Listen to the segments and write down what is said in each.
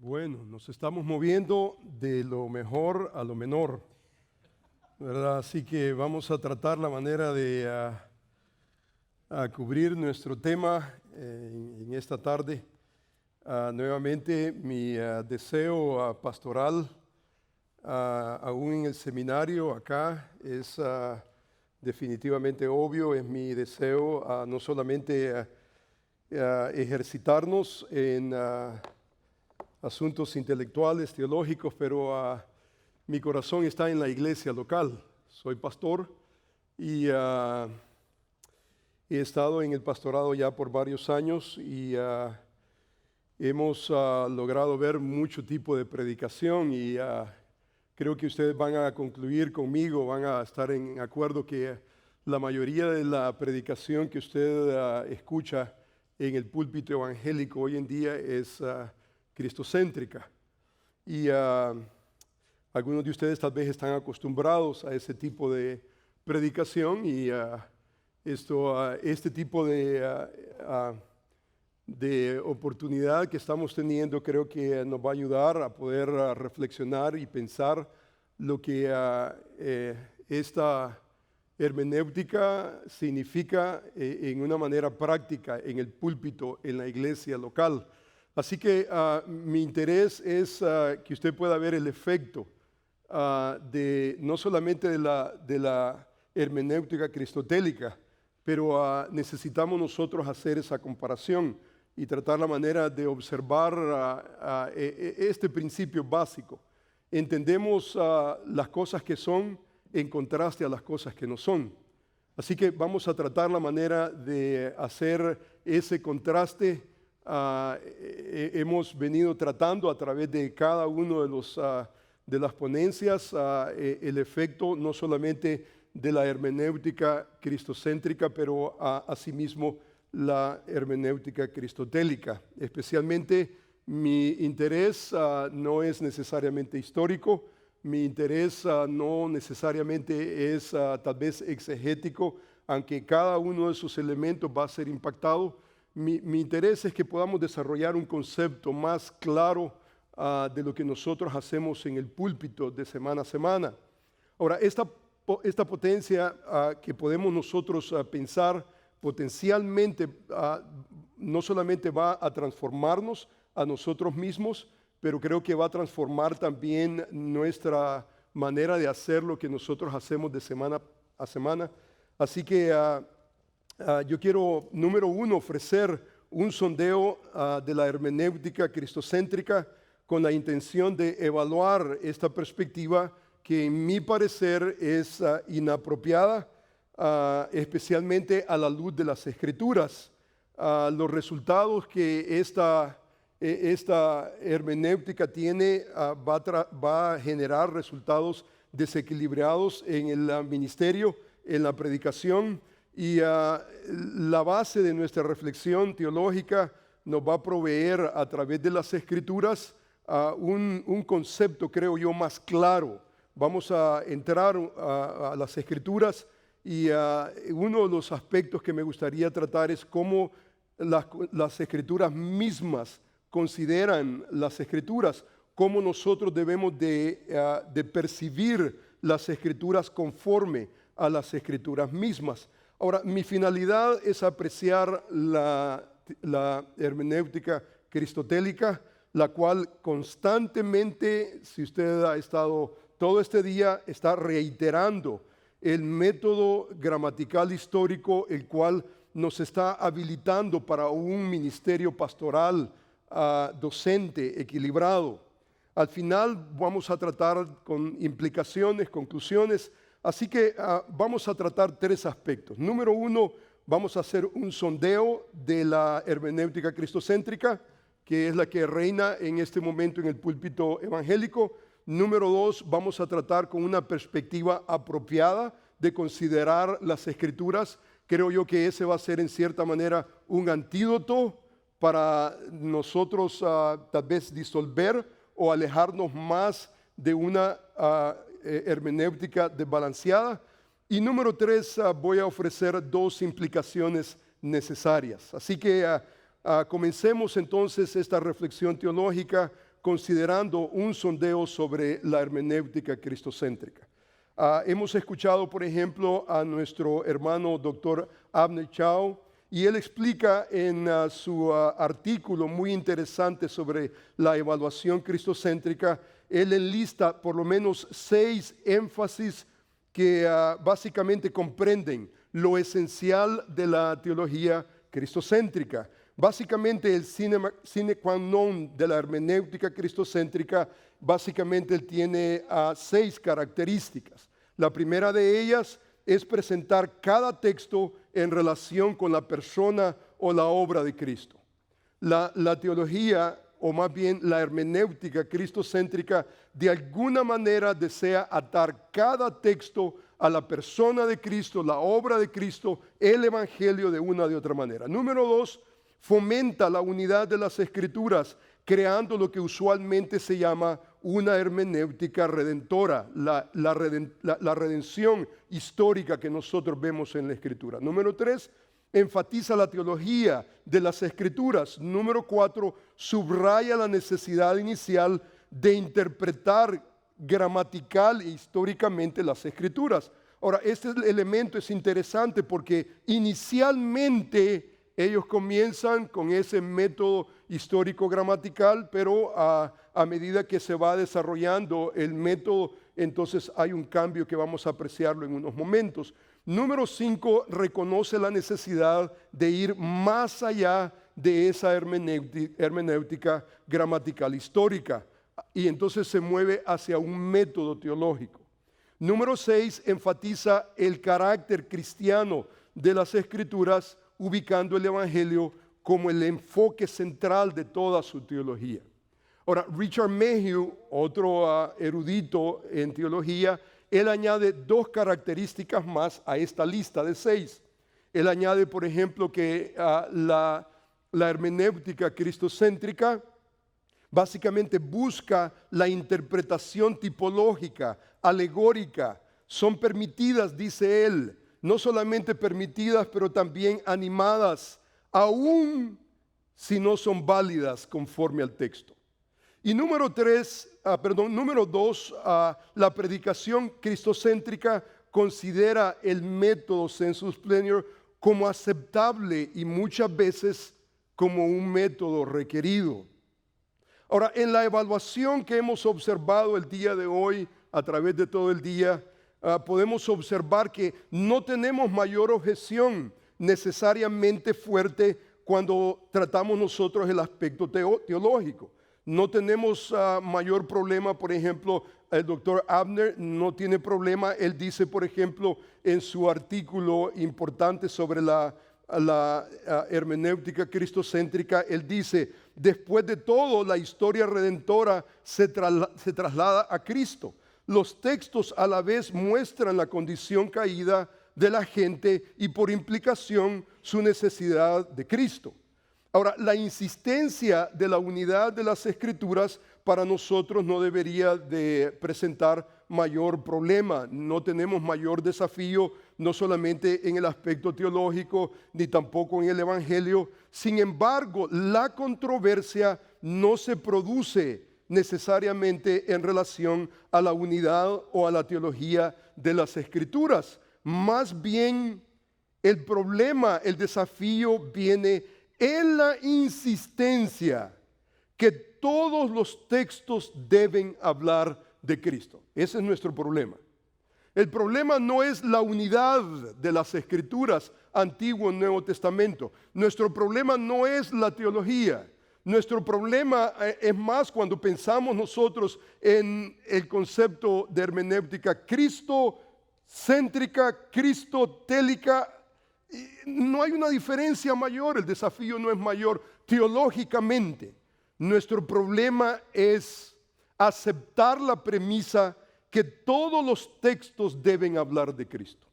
Bueno, nos estamos moviendo de lo mejor a lo menor, ¿verdad? Así que vamos a tratar la manera de cubrir nuestro tema en esta tarde. Nuevamente, mi deseo pastoral, aún en el seminario acá, es definitivamente obvio. Es mi deseo no solamente ejercitarnos en asuntos intelectuales, teológicos, pero mi corazón está en la iglesia local. Soy pastor y he estado en el pastorado ya por varios años y hemos logrado ver mucho tipo de predicación y creo que ustedes van a concluir conmigo, van a estar en acuerdo que la mayoría de la predicación que usted escucha en el púlpito evangélico hoy en día es cristocéntrica. Y algunos de ustedes tal vez están acostumbrados a ese tipo de predicación y este tipo de oportunidad que estamos teniendo creo que nos va a ayudar a poder reflexionar y pensar lo que esta hermenéutica significa en una manera práctica en el púlpito, en la iglesia local. Así que mi interés es que usted pueda ver el efecto no solamente de la hermenéutica cristotélica, pero necesitamos nosotros hacer esa comparación y tratar la manera de observar este principio básico. Entendemos las cosas que son en contraste a las cosas que no son. Así que vamos a tratar la manera de hacer ese contraste. Hemos venido tratando a través de cada uno de las ponencias el efecto no solamente de la hermenéutica cristocéntrica, pero asimismo la hermenéutica cristotélica. Especialmente mi interés no es necesariamente histórico, mi interés no necesariamente es tal vez exegético, aunque cada uno de esos elementos va a ser impactado. Mi interés es que podamos desarrollar un concepto más claro de lo que nosotros hacemos en el púlpito de semana a semana. Ahora, esta potencia que podemos nosotros pensar potencialmente no solamente va a transformarnos a nosotros mismos, pero creo que va a transformar también nuestra manera de hacer lo que nosotros hacemos de semana a semana. Así que yo quiero, número uno, ofrecer un sondeo de la hermenéutica cristocéntrica con la intención de evaluar esta perspectiva que en mi parecer es inapropiada, especialmente a la luz de las Escrituras. Los resultados que esta hermenéutica tiene va a generar resultados desequilibrados en el ministerio, en la predicación. Y la base de nuestra reflexión teológica nos va a proveer a través de las Escrituras un concepto, creo yo, más claro. Vamos a entrar a las Escrituras y uno de los aspectos que me gustaría tratar es cómo las Escrituras mismas consideran las Escrituras, cómo nosotros debemos de percibir las Escrituras conforme a las Escrituras mismas. Ahora, mi finalidad es apreciar la hermenéutica cristotélica, la cual constantemente, si usted ha estado todo este día, está reiterando el método gramatical histórico, el cual nos está habilitando para un ministerio pastoral docente, equilibrado. Al final vamos a tratar con implicaciones, conclusiones. Así que vamos a tratar tres aspectos. Número uno, vamos a hacer un sondeo de la hermenéutica cristocéntrica, que es la que reina en este momento en el púlpito evangélico. Número dos, vamos a tratar con una perspectiva apropiada de considerar las Escrituras. Creo yo que ese va a ser en cierta manera un antídoto para nosotros tal vez disolver o alejarnos más de una hermenéutica desbalanceada. Y número tres, voy a ofrecer dos implicaciones necesarias. Así que comencemos entonces esta reflexión teológica considerando un sondeo sobre la hermenéutica cristocéntrica. Hemos escuchado, por ejemplo, a nuestro hermano doctor Abner Chao, y él explica en su artículo muy interesante sobre la evaluación cristocéntrica. Él enlista por lo menos 6 énfasis que básicamente comprenden lo esencial de la teología cristocéntrica. Básicamente el sine qua non de la hermenéutica cristocéntrica, básicamente él tiene 6 características. La primera de ellas es presentar cada texto en relación con la persona o la obra de Cristo. La teología, o más bien la hermenéutica cristocéntrica, de alguna manera desea atar cada texto a la persona de Cristo, la obra de Cristo, el Evangelio de una de otra manera. Número 2, fomenta la unidad de las Escrituras, creando lo que usualmente se llama una hermenéutica redentora, la redención histórica que nosotros vemos en la Escritura. Número 3, enfatiza la teología de las Escrituras. Número 4, subraya la necesidad inicial de interpretar gramatical e históricamente las Escrituras. Ahora, este elemento es interesante porque inicialmente ellos comienzan con ese método histórico gramatical, pero a medida que se va desarrollando el método, entonces hay un cambio que vamos a apreciarlo en unos momentos. Número 5, reconoce la necesidad de ir más allá de esa hermenéutica gramatical histórica, y entonces se mueve hacia un método teológico. Número 6, enfatiza el carácter cristiano de las Escrituras, ubicando el Evangelio como el enfoque central de toda su teología. Ahora, Richard Mayhew, otro erudito en teología, él añade 2 características más a esta lista de 6. Él añade, por ejemplo, que la hermenéutica cristocéntrica básicamente busca la interpretación tipológica, alegórica. Son permitidas, dice él, no solamente permitidas, pero también animadas, aun si no son válidas conforme al texto. Y número 2, la predicación cristocéntrica considera el método sensus plenior como aceptable y muchas veces como un método requerido. Ahora, en la evaluación que hemos observado el día de hoy, a través de todo el día, podemos observar que no tenemos mayor objeción necesariamente fuerte cuando tratamos nosotros el aspecto teológico. No tenemos mayor problema, por ejemplo, el doctor Abner no tiene problema. Él dice, por ejemplo, en su artículo importante sobre la hermenéutica cristocéntrica, él dice: después de todo, la historia redentora se traslada a Cristo. Los textos a la vez muestran la condición caída de la gente y por implicación su necesidad de Cristo. Ahora, la insistencia de la unidad de las Escrituras para nosotros no debería de presentar mayor problema. No tenemos mayor desafío, no solamente en el aspecto teológico, ni tampoco en el Evangelio. Sin embargo, la controversia no se produce necesariamente en relación a la unidad o a la teología de las Escrituras. Más bien, el problema, el desafío viene en la insistencia que todos los textos deben hablar de Cristo. Ese es nuestro problema. El problema no es la unidad de las Escrituras, Antiguo y Nuevo Testamento. Nuestro problema no es la teología. Nuestro problema es más cuando pensamos nosotros en el concepto de hermenéutica cristocéntrica, cristotélica. No hay una diferencia mayor, el desafío no es mayor teológicamente. Nuestro problema es aceptar la premisa que todos los textos deben hablar de Cristo.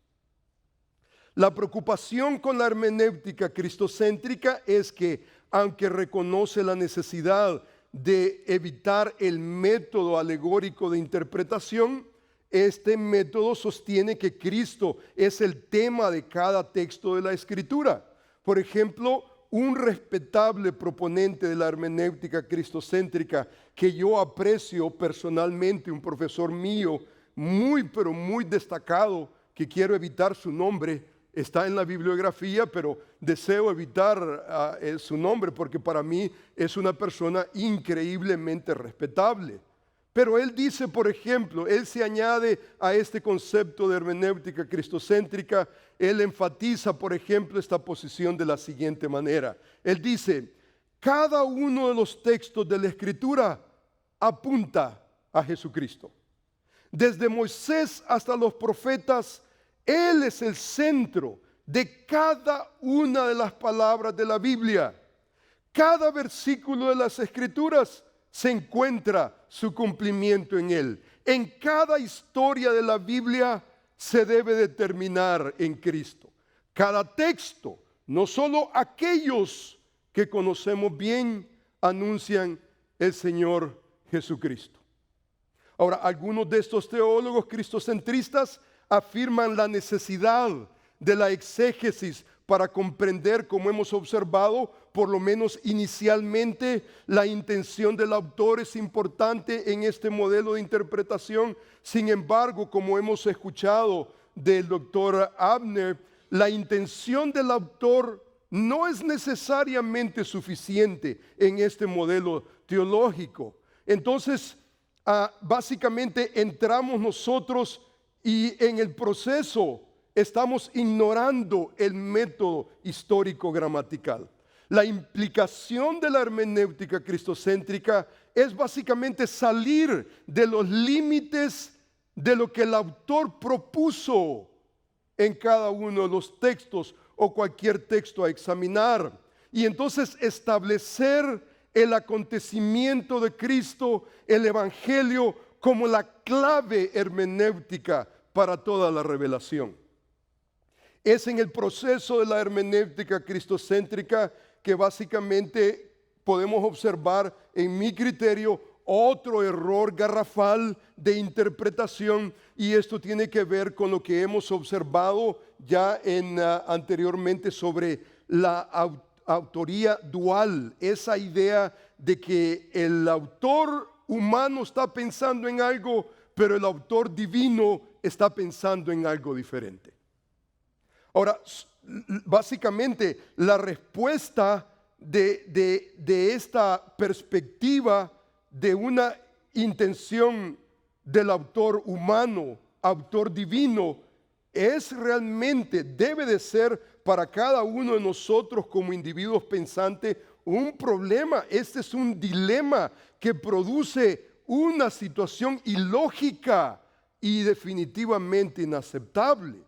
La preocupación con la hermenéutica cristocéntrica es que, aunque reconoce la necesidad de evitar el método alegórico de interpretación, este método sostiene que Cristo es el tema de cada texto de la Escritura. Por ejemplo, un respetable proponente de la hermenéutica cristocéntrica que yo aprecio personalmente, un profesor mío muy, pero muy destacado, que quiero evitar su nombre, está en la bibliografía, pero deseo evitar su nombre porque para mí es una persona increíblemente respetable. Pero él dice, por ejemplo, él se añade a este concepto de hermenéutica cristocéntrica, él enfatiza, por ejemplo, esta posición de la siguiente manera. Él dice, cada uno de los textos de la Escritura apunta a Jesucristo. Desde Moisés hasta los profetas, Él es el centro de cada una de las palabras de la Biblia. Cada versículo de las Escrituras se encuentra su cumplimiento en Él. En cada historia de la Biblia se debe determinar en Cristo. Cada texto, no solo aquellos que conocemos bien, anuncian el Señor Jesucristo. Ahora, algunos de estos teólogos cristocentristas afirman la necesidad de la exégesis para comprender, como hemos observado, por lo menos inicialmente, la intención del autor es importante en este modelo de interpretación. Sin embargo, como hemos escuchado del doctor Abner, la intención del autor no es necesariamente suficiente en este modelo teológico. Entonces, básicamente entramos nosotros y en el proceso estamos ignorando el método histórico gramatical. La implicación de la hermenéutica cristocéntrica es básicamente salir de los límites de lo que el autor propuso en cada uno de los textos o cualquier texto a examinar. Y entonces establecer el acontecimiento de Cristo, el Evangelio, como la clave hermenéutica para toda la revelación. Es en el proceso de la hermenéutica cristocéntrica que básicamente podemos observar, en mi criterio, otro error garrafal de interpretación, y esto tiene que ver con lo que hemos observado ya anteriormente sobre la autoría dual, esa idea de que el autor humano está pensando en algo, pero el autor divino está pensando en algo diferente. Ahora, básicamente la respuesta de esta perspectiva de una intención del autor humano, autor divino, es realmente, debe de ser para cada uno de nosotros como individuos pensantes un problema. Este es un dilema que produce una situación ilógica y definitivamente inaceptable.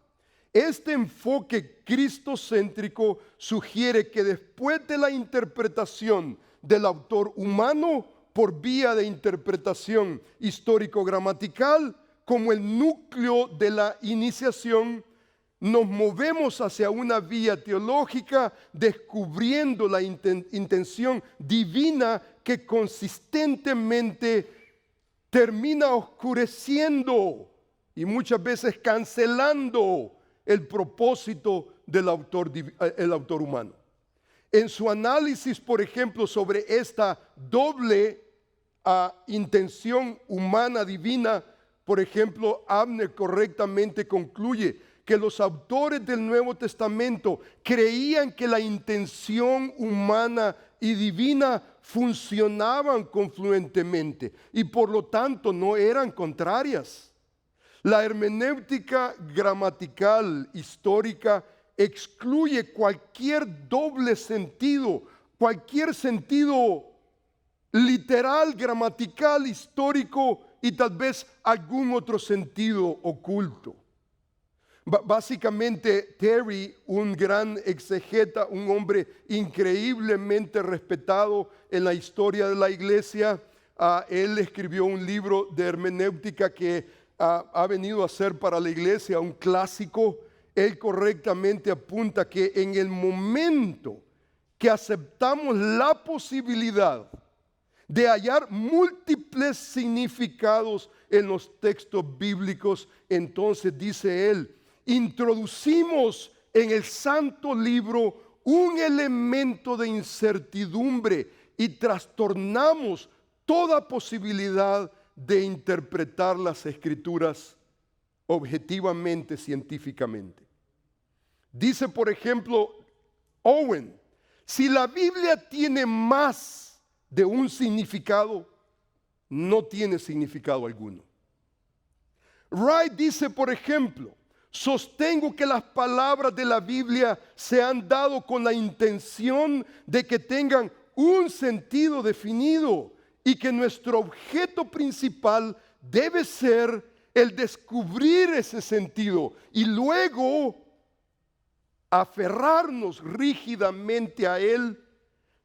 Este enfoque cristocéntrico sugiere que después de la interpretación del autor humano por vía de interpretación histórico-gramatical, como el núcleo de la iniciación, nos movemos hacia una vía teológica descubriendo la intención divina que consistentemente termina oscureciendo y muchas veces cancelando el propósito del autor humano. En su análisis, por ejemplo, sobre esta doble intención humana divina, por ejemplo, Abner correctamente concluye que los autores del Nuevo Testamento creían que la intención humana y divina funcionaban confluentemente y por lo tanto no eran contrarias. La hermenéutica gramatical histórica excluye cualquier doble sentido, cualquier sentido literal, gramatical, histórico y tal vez algún otro sentido oculto. Básicamente, Terry, un gran exegeta, un hombre increíblemente respetado en la historia de la iglesia, él escribió un libro de hermenéutica que ha venido a ser para la iglesia un clásico. Él correctamente apunta que en el momento que aceptamos la posibilidad de hallar múltiples significados en los textos bíblicos, entonces dice él, introducimos en el santo libro un elemento de incertidumbre y trastornamos toda posibilidad de interpretar las Escrituras objetivamente, científicamente. Dice, por ejemplo, Owen, si la Biblia tiene más de un significado, no tiene significado alguno. Wright dice, por ejemplo, sostengo que las palabras de la Biblia se han dado con la intención de que tengan un sentido definido y que nuestro objeto principal debe ser el descubrir ese sentido y luego aferrarnos rígidamente a él.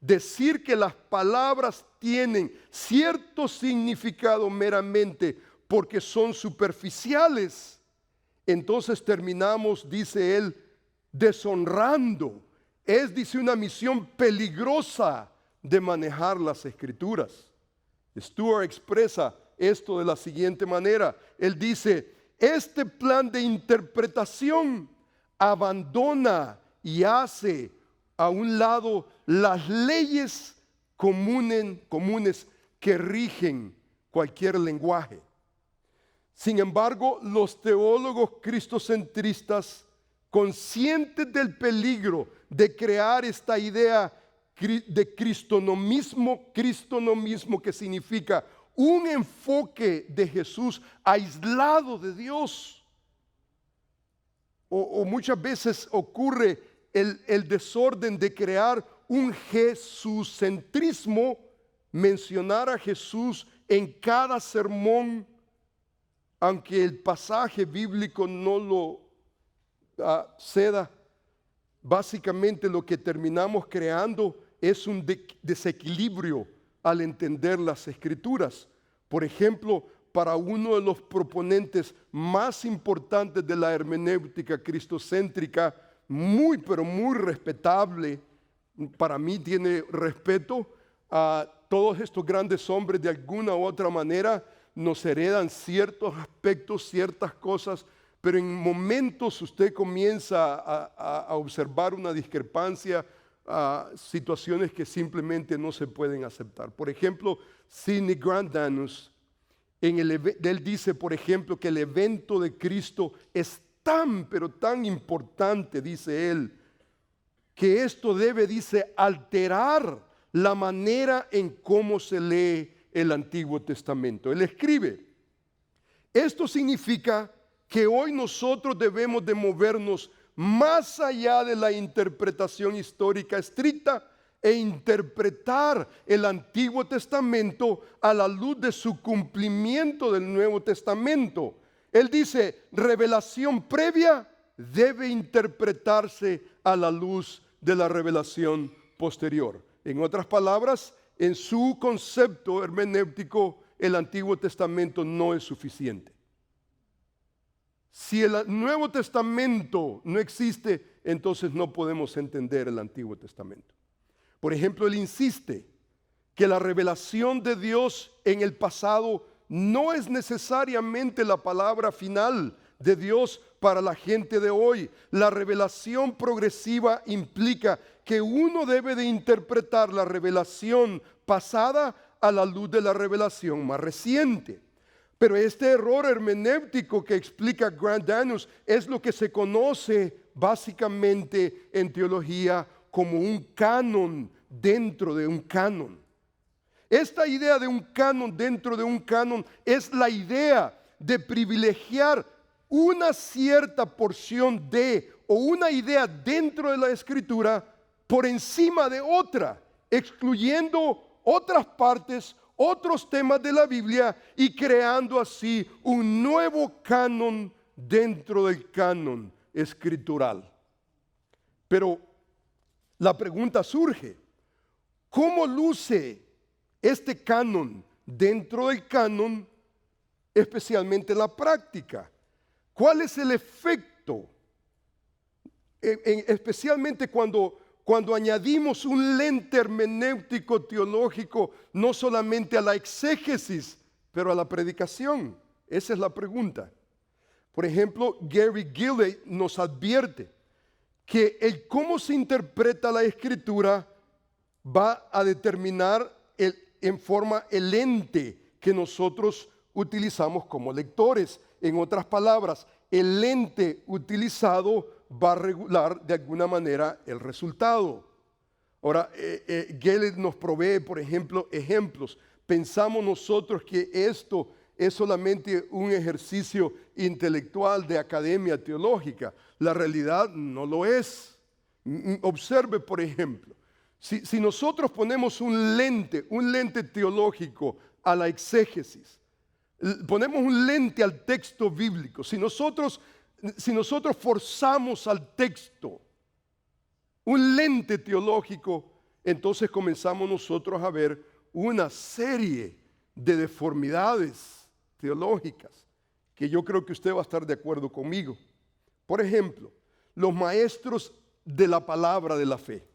Decir que las palabras tienen cierto significado meramente porque son superficiales, entonces terminamos, dice él, deshonrando. Dice, una misión peligrosa de manejar las Escrituras. Stuart expresa esto de la siguiente manera. Él dice, este plan de interpretación abandona y hace a un lado las leyes comunes que rigen cualquier lenguaje. Sin embargo, los teólogos cristocentristas, conscientes del peligro de crear esta idea de cristonomismo que significa un enfoque de Jesús aislado de Dios, o muchas veces ocurre el desorden de crear un jesucentrismo, mencionar a Jesús en cada sermón, aunque el pasaje bíblico no lo ceda. Básicamente lo que terminamos creando es un desequilibrio al entender las Escrituras. Por ejemplo, para uno de los proponentes más importantes de la hermenéutica cristocéntrica, pero muy respetable, para mí tiene respeto, a todos estos grandes hombres de alguna u otra manera nos heredan ciertos aspectos, ciertas cosas, pero en momentos usted comienza a observar una discrepancia, situaciones que simplemente no se pueden aceptar. Por ejemplo, Sidney Grandanus, él dice, por ejemplo, que el evento de Cristo es tan, pero tan importante, dice él, que esto debe, dice, alterar la manera en cómo se lee el Antiguo Testamento. Él escribe, esto significa que hoy nosotros debemos de movernos más allá de la interpretación histórica estricta e interpretar el Antiguo Testamento a la luz de su cumplimiento del Nuevo Testamento. Él dice, revelación previa debe interpretarse a la luz de la revelación posterior. En otras palabras, en su concepto hermenéutico, el Antiguo Testamento no es suficiente. Si el Nuevo Testamento no existe, entonces no podemos entender el Antiguo Testamento. Por ejemplo, él insiste que la revelación de Dios en el pasado no es necesariamente la palabra final de Dios para la gente de hoy. La revelación progresiva implica que uno debe de interpretar la revelación pasada a la luz de la revelación más reciente. Pero este error hermenéutico que explica Grandanus es lo que se conoce básicamente en teología como un canon dentro de un canon. Esta idea de un canon dentro de un canon es la idea de privilegiar una cierta porción de o una idea dentro de la Escritura por encima de otra, excluyendo otras partes, otros temas de la Biblia y creando así un nuevo canon dentro del canon escritural. Pero la pregunta surge, ¿cómo luce este canon dentro del canon, especialmente en la práctica? ¿Cuál es el efecto? Especialmente cuando añadimos un lente hermenéutico teológico, no solamente a la exégesis, pero a la predicación. Esa es la pregunta. Por ejemplo, Gary Gilley nos advierte que el cómo se interpreta la Escritura va a determinar en forma el lente que nosotros utilizamos como lectores. En otras palabras, el lente utilizado va a regular de alguna manera el resultado. Ahora, Gellert nos provee, por ejemplo, ejemplos. Pensamos nosotros que esto es solamente un ejercicio intelectual de academia teológica. La realidad no lo es. Observe, por ejemplo, si nosotros ponemos un lente teológico a la exégesis, ponemos un lente al texto bíblico, si nosotros forzamos al texto un lente teológico, entonces comenzamos nosotros a ver una serie de deformidades teológicas que yo creo que usted va a estar de acuerdo conmigo. Por ejemplo, los maestros de la palabra de la fe,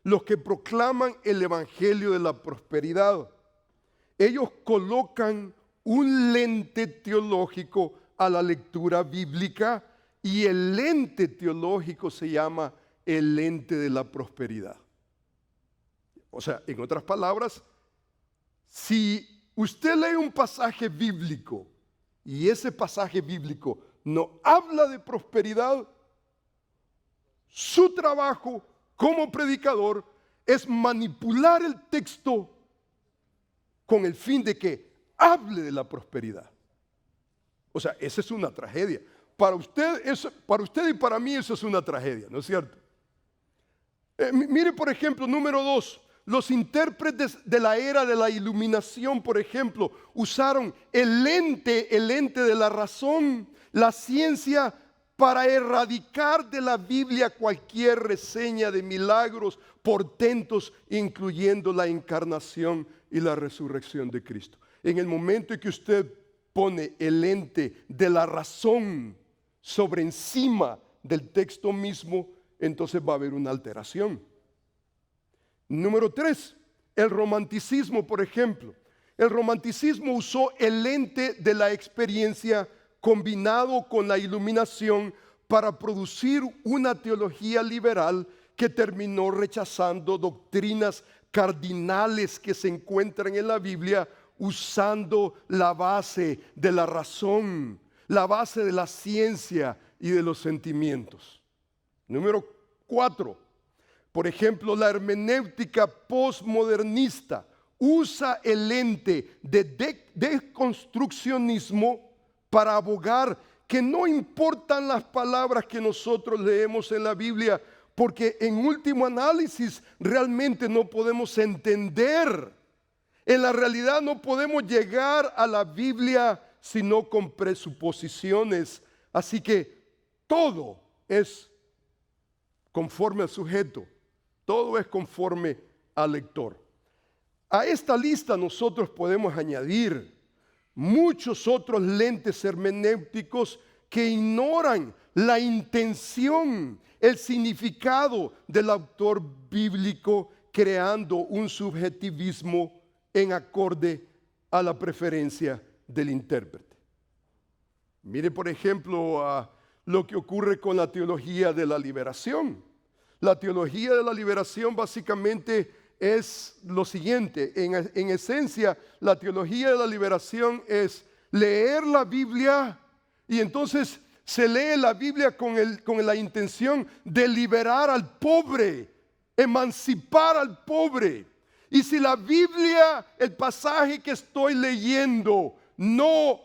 los que proclaman el evangelio de la prosperidad, ellos colocan un lente teológico a la lectura bíblica y el lente teológico se llama el lente de la prosperidad. O sea, en otras palabras, si usted lee un pasaje bíblico y ese pasaje bíblico no habla de prosperidad, su trabajo como predicador es manipular el texto con el fin de que hable de la prosperidad. O sea, esa es una tragedia. Para usted y para mí eso es una tragedia, ¿no es cierto? Mire, por ejemplo, número 2, los intérpretes de la era de la iluminación, por ejemplo, usaron el lente de la razón, la ciencia, para erradicar de la Biblia cualquier reseña de milagros, portentos, incluyendo la encarnación y la resurrección de Cristo. En el momento en que usted pone el lente de la razón sobre encima del texto mismo, entonces va a haber una alteración. Número 3, el romanticismo, por ejemplo. El romanticismo usó el lente de la experiencia combinado con la iluminación para producir una teología liberal que terminó rechazando doctrinas cardinales que se encuentran en la Biblia, usando la base de la razón, la base de la ciencia y de los sentimientos. Número 4, por ejemplo, la hermenéutica postmodernista usa el lente de deconstruccionismo para abogar que no importan las palabras que nosotros leemos en la Biblia, porque en último análisis realmente no podemos entender. En la realidad no podemos llegar a la Biblia sino con presuposiciones. Así que todo es conforme al sujeto, todo es conforme al lector. A esta lista nosotros podemos añadir muchos otros lentes hermenéuticos que ignoran la intención, el significado del autor bíblico, creando un subjetivismo en acorde a la preferencia del intérprete. Mire, por ejemplo, lo que ocurre con la teología de la liberación. La teología de la liberación básicamente es lo siguiente. En esencia, la teología de la liberación es leer la Biblia y entonces se lee la Biblia con la intención de liberar al pobre, emancipar al pobre. Y si la Biblia, el pasaje que estoy leyendo, no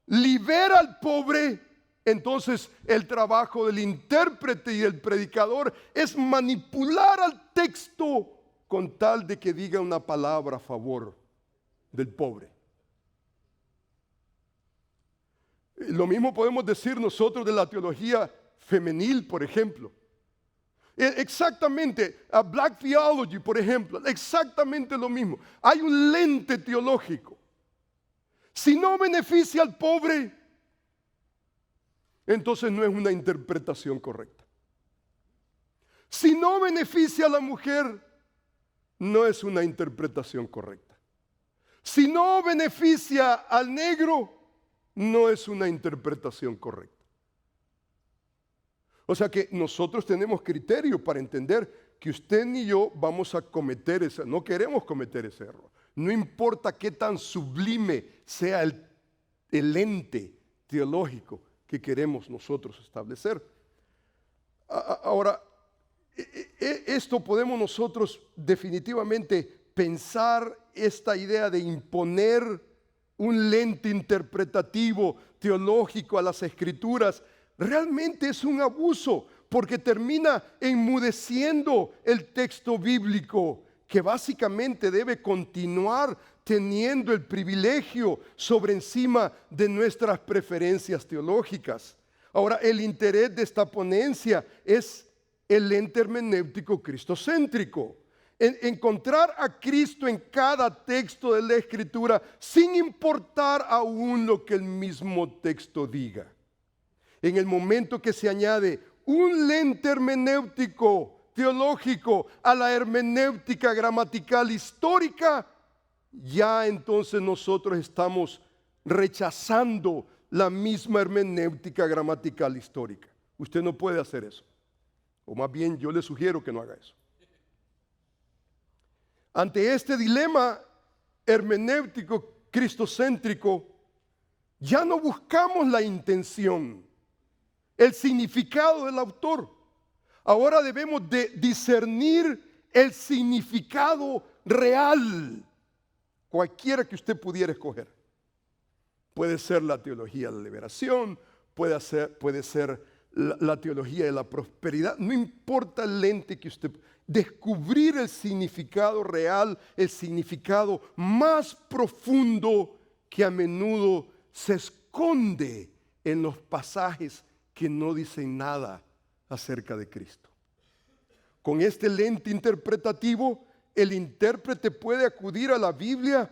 libera al pobre, entonces el trabajo del intérprete y del predicador es manipular al texto con tal de que diga una palabra a favor del pobre. Lo mismo podemos decir nosotros de la teología femenil, por ejemplo. Exactamente, a Black Theology, por ejemplo, exactamente lo mismo. Hay un lente teológico. Si no beneficia al pobre, entonces no es una interpretación correcta. Si no beneficia a la mujer, no es una interpretación correcta. Si no beneficia al negro, no es una interpretación correcta. O sea que nosotros tenemos criterio para entender que usted ni yo vamos a cometer ese, no queremos cometer ese error. No importa qué tan sublime sea el ente teológico que queremos nosotros establecer. Ahora, esto podemos nosotros definitivamente pensar esta idea de imponer un lente interpretativo teológico a las Escrituras. Realmente es un abuso porque termina enmudeciendo el texto bíblico, que básicamente debe continuar teniendo el privilegio sobre encima de nuestras preferencias teológicas. Ahora, el interés de esta ponencia es el ente hermenéutico cristocéntrico. Encontrar a Cristo en cada texto de la Escritura sin importar aún lo que el mismo texto diga. En el momento que se añade un lente hermenéutico teológico a la hermenéutica gramatical histórica, ya entonces nosotros estamos rechazando la misma hermenéutica gramatical histórica. Usted no puede hacer eso. O más bien yo le sugiero que no haga eso. Ante este dilema hermenéutico cristocéntrico, ya no buscamos la intención, el significado del autor. Ahora debemos de discernir el significado real, cualquiera que usted pudiera escoger. Puede ser la teología de la liberación, puede ser la teología de la prosperidad, no importa el lente que usted... Descubrir el significado real, el significado más profundo que a menudo se esconde en los pasajes que no dicen nada acerca de Cristo. Con este lente interpretativo, el intérprete puede acudir a la Biblia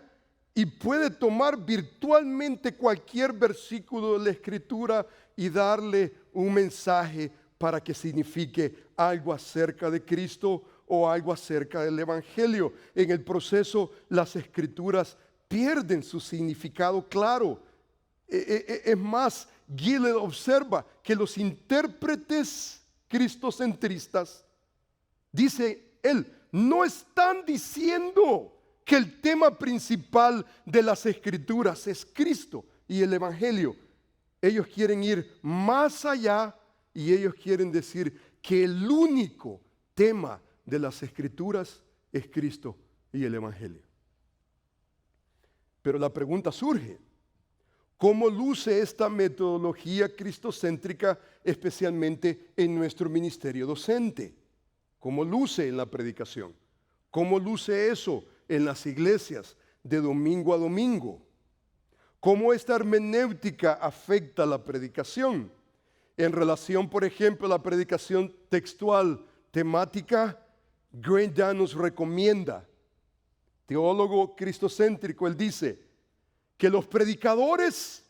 y puede tomar virtualmente cualquier versículo de la Escritura y darle un mensaje para que signifique algo acerca de Cristo o algo acerca del Evangelio. En el proceso, las Escrituras pierden su significado claro. Es más, Gilead observa que los intérpretes cristocentristas, dice él, no están diciendo que el tema principal de las Escrituras es Cristo y el Evangelio. Ellos quieren ir más allá y ellos quieren decir que el único tema de las Escrituras es Cristo y el Evangelio. Pero la pregunta surge, ¿cómo luce esta metodología cristocéntrica especialmente en nuestro ministerio docente? ¿Cómo luce en la predicación? ¿Cómo luce eso en las iglesias de domingo a domingo? ¿Cómo esta hermenéutica afecta la predicación? En relación, por ejemplo, a la predicación textual temática, Grandin nos recomienda, teólogo cristocéntrico, él dice que los predicadores,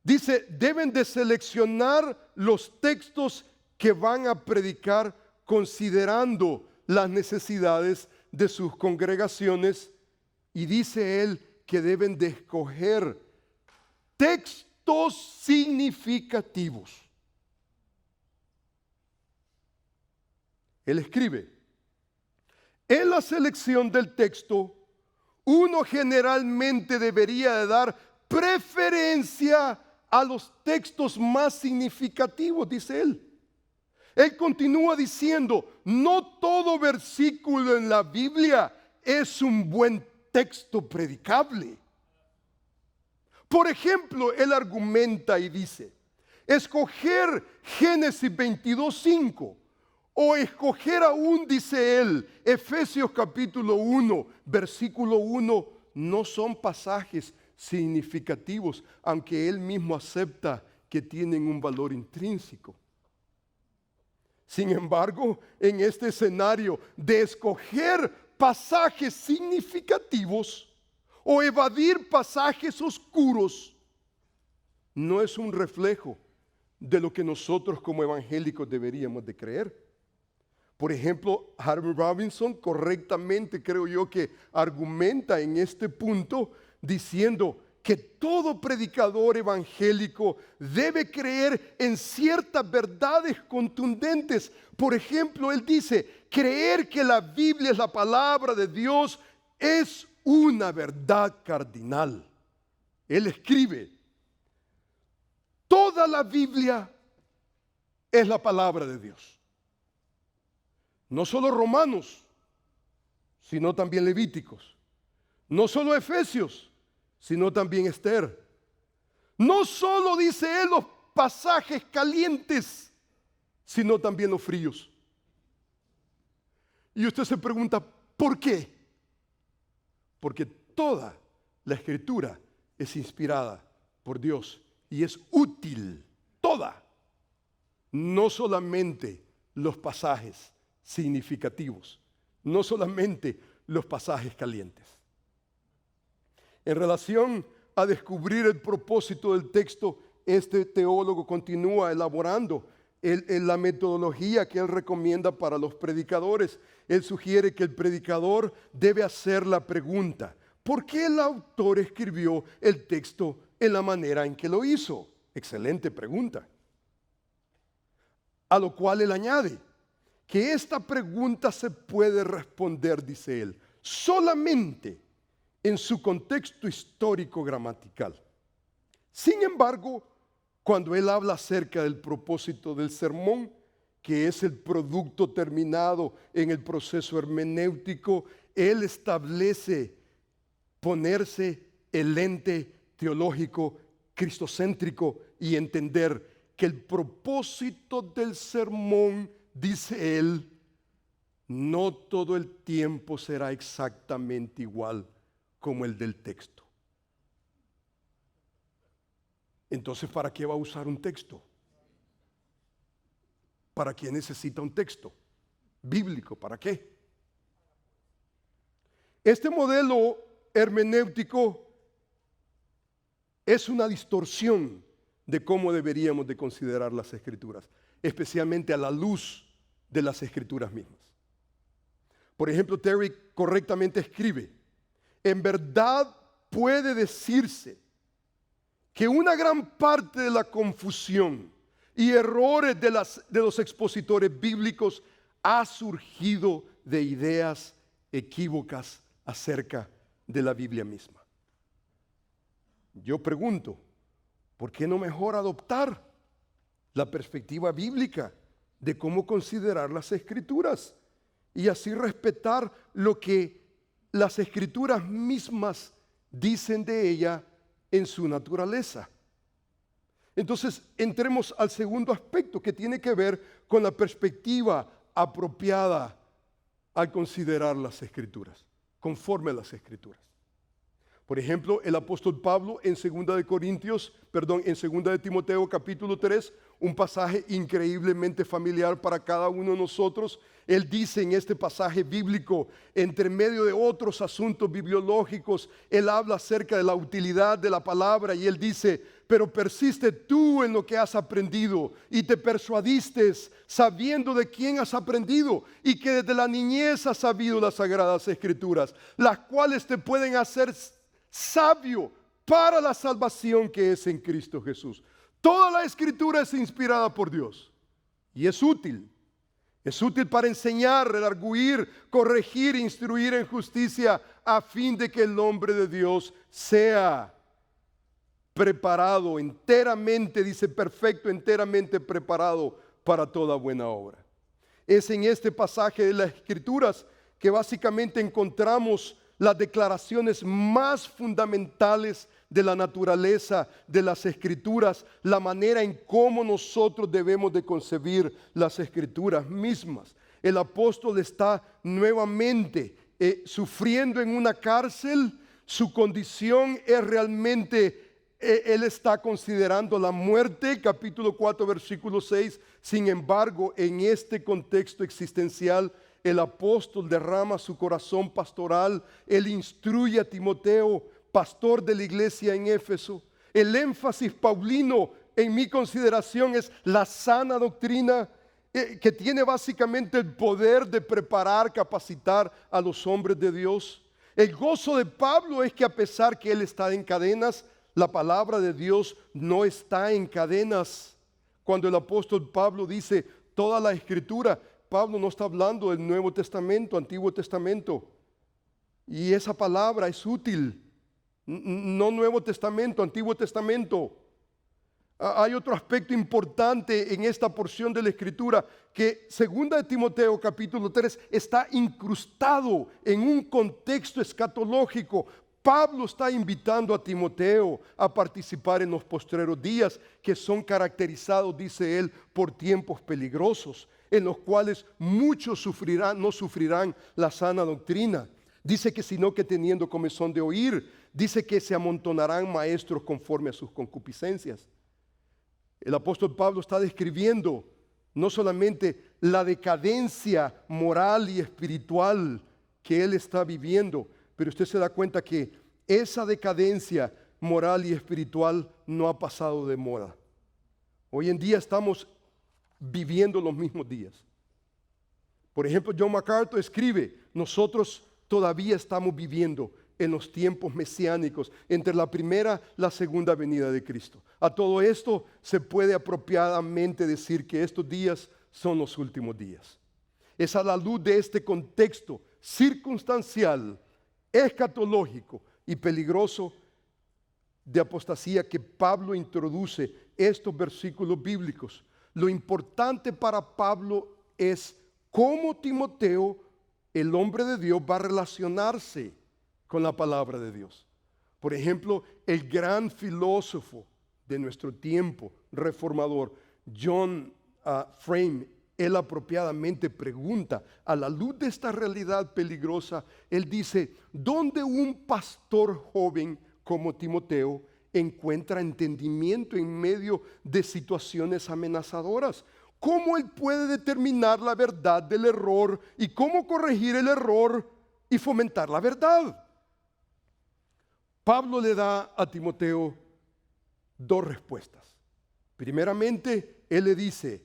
dice, deben de seleccionar los textos que van a predicar considerando las necesidades de sus congregaciones, y dice él que deben de escoger textos significativos. Él escribe, en la selección del texto, uno generalmente debería de dar preferencia a los textos más significativos, dice él. Él continúa diciendo, no todo versículo en la Biblia es un buen texto predicable. Por ejemplo, él argumenta y dice, escoger Génesis 22:5 o escoger aún, dice él, Efesios capítulo 1, versículo 1, no son pasajes significativos, aunque él mismo acepta que tienen un valor intrínseco. Sin embargo, en este escenario de escoger pasajes significativos o evadir pasajes oscuros, no es un reflejo de lo que nosotros como evangélicos deberíamos de creer. Por ejemplo, Harold Robinson correctamente, creo yo, que argumenta en este punto diciendo que todo predicador evangélico debe creer en ciertas verdades contundentes. Por ejemplo, él dice, creer que la Biblia es la palabra de Dios es una verdad cardinal. Él escribe, toda la Biblia es la palabra de Dios. No solo Romanos, sino también Levíticos. No solo Efesios, sino también Esther. No solo, dice él, los pasajes calientes, sino también los fríos. Y usted se pregunta, ¿por qué? Porque toda la Escritura es inspirada por Dios y es útil, toda. No solamente los pasajes significativos, no solamente los pasajes calientes. En relación a descubrir el propósito del texto, este teólogo continúa elaborando la metodología que él recomienda para los predicadores. Él sugiere que el predicador debe hacer la pregunta, ¿por qué el autor escribió el texto en la manera en que lo hizo? Excelente pregunta. A lo cual él añade que esta pregunta se puede responder, dice él, solamente en su contexto histórico gramatical. Sin embargo, cuando él habla acerca del propósito del sermón, que es el producto terminado en el proceso hermenéutico, él establece ponerse el lente teológico cristocéntrico y entender que el propósito del sermón, dice él, no todo el tiempo será exactamente igual como el del texto. Entonces, ¿para qué va a usar un texto? ¿Para qué necesita un texto bíblico? ¿Para qué? Este modelo hermenéutico es una distorsión de cómo deberíamos de considerar las Escrituras, especialmente a la luz de las Escrituras mismas. Por ejemplo, Terry correctamente escribe, en verdad puede decirse que una gran parte de la confusión y errores de los expositores bíblicos ha surgido de ideas equívocas acerca de la Biblia misma. Yo pregunto, ¿por qué no mejor adoptar la perspectiva bíblica de cómo considerar las Escrituras y así respetar lo que las Escrituras mismas dicen de ella en su naturaleza? Entonces, entremos al segundo aspecto que tiene que ver con la perspectiva apropiada al considerar las Escrituras, conforme a las Escrituras. Por ejemplo, el apóstol Pablo en 2 de Timoteo capítulo 3, un pasaje increíblemente familiar para cada uno de nosotros. Él dice en este pasaje bíblico, entre medio de otros asuntos bibliológicos, él habla acerca de la utilidad de la palabra y él dice, pero persiste tú en lo que has aprendido y te persuadiste sabiendo de quién has aprendido y que desde la niñez has sabido las sagradas Escrituras, las cuales te pueden hacer sabio para la salvación que es en Cristo Jesús. Toda la Escritura es inspirada por Dios y es útil. Es útil para enseñar, redarguir, corregir, instruir en justicia, a fin de que el hombre de Dios sea preparado enteramente, dice perfecto, enteramente preparado para toda buena obra. Es en este pasaje de las Escrituras que básicamente encontramos las declaraciones más fundamentales de la naturaleza de las Escrituras, la manera en cómo nosotros debemos de concebir las Escrituras mismas. El apóstol está nuevamente sufriendo en una cárcel. Su condición es realmente, él está considerando la muerte, capítulo 4, versículo 6. Sin embargo, en este contexto existencial, el apóstol derrama su corazón pastoral. Él instruye a Timoteo, pastor de la iglesia en Éfeso. El énfasis paulino en mi consideración es la sana doctrina que tiene básicamente el poder de preparar, capacitar a los hombres de Dios. El gozo de Pablo es que a pesar que él está en cadenas, la palabra de Dios no está en cadenas. Cuando el apóstol Pablo dice toda la escritura, Pablo no está hablando del Nuevo Testamento, Antiguo Testamento. Y esa palabra es útil. No Nuevo Testamento, Antiguo Testamento. Hay otro aspecto importante en esta porción de la Escritura, que 2 de Timoteo capítulo 3 está incrustado en un contexto escatológico. Pablo está invitando a Timoteo a participar en los postreros días, que son caracterizados, dice él, por tiempos peligrosos, en los cuales muchos no sufrirán la sana doctrina. Dice que sino que teniendo comezón de oír, dice que se amontonarán maestros conforme a sus concupiscencias. El apóstol Pablo está describiendo no solamente la decadencia moral y espiritual que él está viviendo, pero usted se da cuenta que esa decadencia moral y espiritual no ha pasado de moda. Hoy en día estamos viviendo los mismos días. Por ejemplo, John MacArthur escribe, nosotros todavía estamos viviendo en los tiempos mesiánicos, entre la primera y la segunda venida de Cristo. A todo esto se puede apropiadamente decir que estos días son los últimos días. Es a la luz de este contexto circunstancial, escatológico y peligroso de apostasía que Pablo introduce estos versículos bíblicos. Lo importante para Pablo es cómo Timoteo, el hombre de Dios, va a relacionarse con la palabra de Dios. Por ejemplo, el gran filósofo de nuestro tiempo, reformador, John Frame, él apropiadamente pregunta, a la luz de esta realidad peligrosa, él dice, ¿dónde un pastor joven como Timoteo encuentra entendimiento en medio de situaciones amenazadoras? ¿Cómo él puede determinar la verdad del error y cómo corregir el error y fomentar la verdad? Pablo le da a Timoteo dos respuestas. Primeramente, él le dice,